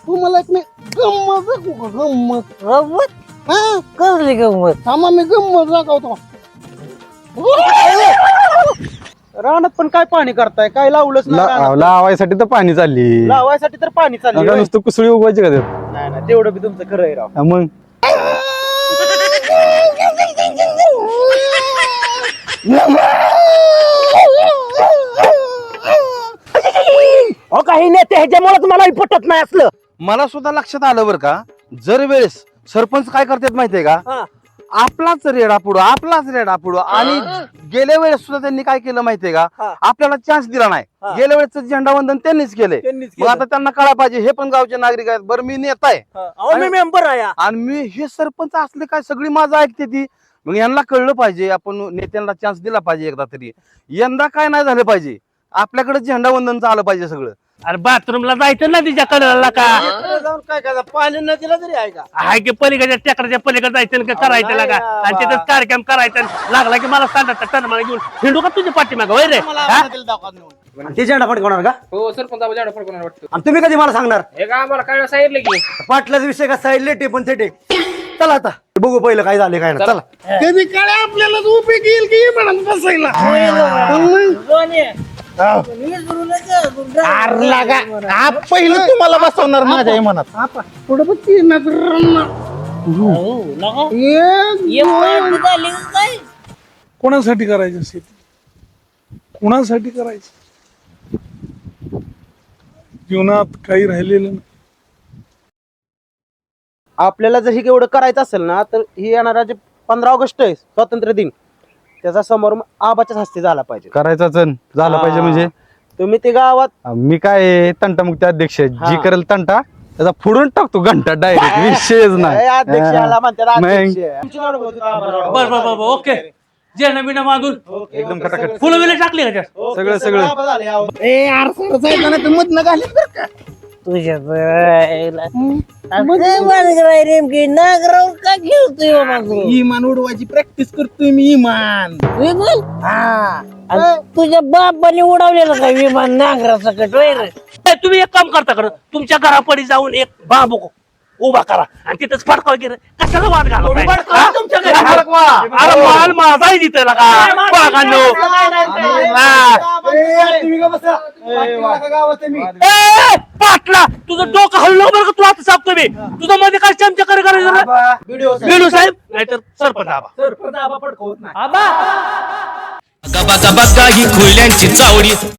तुम्हाला एक मी गंमत दाखवू का? गंमत गंमत हा कसली गंमत थांबा मी गंमत दाखवतो. रानात पण काय पाणी करताय? काय लावलंच नाही रानात? लावायसाठी तर पाणी चालली लावायसाठी तर पाणी चाललंय होय? नुसतं कुसळी उगवायची का त्यात? नाही नाही तेवढं बी तुमचं खरं आहे राव. मग अहो काही नेते ह्याच्यामुळे तुम्हाला पटत नाही असलं. मला सुद्धा लक्षात आलं बरं का, जर वेळेस सरपंच काय करतात माहितीये का, आपलाच रेडा पुढं आणि गेल्या वेळेस सुद्धा त्यांनी काय केलं माहितीये का, आपल्याला चान्स दिला नाही. गेल्या वेळेस झेंडावंदन त्यांनीच केले. मग आता त्यांना कळायला पाहिजे, हे पण गावचे नागरिक आहेत. बरं मी नेता आहे, मी मेंबर आहे आणि मी हे सरपंच असले काय सगळी माझं ऐकते ती. मग यांना कळलं पाहिजे, आपण नेत्यांना चान्स दिला पाहिजे एकदा तरी. यंदा काय नाही झालं पाहिजे, आपल्याकडे झेंडावंदनचं आलं पाहिजे सगळं. अरे बाथरूमला जायचं ना तिच्या कडेला का जाऊन काय काय पाणी नदीला तरी आहे का? हाय की पलीकडच्या टेकडाच्या पलीकडे जायचं का करायचं लागा आणि तिथंच कार्यक्रम करायचा लागला की मला सांगतात टन मला घेऊन हिंडू का तुझ्या पाठीमाग वय रे ते झेंडा फडकवणार का? हो सरपंच झेंडा फडकवणार वाटतं. आणि तुम्ही कधी मला सांगणार? हे का आम्हाला काय सांगितलं की पाटलाचा विषय कसा आहे? लेटे पण थेटे. चला आता बघू पहिलं काय झाले काय ना. चला कधी काळे आपल्याला उपयोग येईल की म्हणत बसायला. अरे लागा आप पहिलं तुम्हाला बसवणार माझ्या मनात. पुढे बघ की नजरांना. कोणासाठी करायचं शेती? कोणासाठी करायचं? जीवनात काही राहिलेलं नाही. आपल्याला जर हे एवढं करायचं असेल ना, तर ही येणारा जे 15 ऑगस्ट आहे स्वातंत्र्य दिन, त्याचा समारंभ आबाच्याच हस्ते झाला पाहिजे. करायचा झाला पाहिजे. म्हणजे तुम्ही ते गावात मी काय तंटामुक्ती अध्यक्ष आहे. जी करेल तंटा त्याचा फोडून टाकतो घंटा डायरेक्ट. विषयच नाही. अध्यक्षाला म्हणतात मग. अध्यक्ष. बर बर बर ओके जेणा बिना बांधून एकदम खटाखट फुलं बिलं टाकली का त्यात? सगळं ए आरसा जायचं ना तर मधनं घालीत बरं का. तुझ्या नेमकी नागराव का खेळतोय बाबा तू? इमान उडवायची प्रॅक्टिस करतोय मी. इमान आणि तुझ्या बापाने उडवलेलं का विमान नागराचा कट वैर? ए, तुम्ही एक काम करता कर तुमच्या घरापडी जाऊन एक बांबू उभा करा आणि तिथंच फडकाव गेलं कशाला वाद घाला अरे माल माझा आहे तिथं लगा वाघांनो. ए, पाटला तुझं डोकं हल्लो बरं का तुला आता सांगतो मी. तुझं मध्ये काय चमचा करे करायचं बिडू साहेब नाहीतर सरपंच आबा गबा गबा ही खुल्यांची चावडी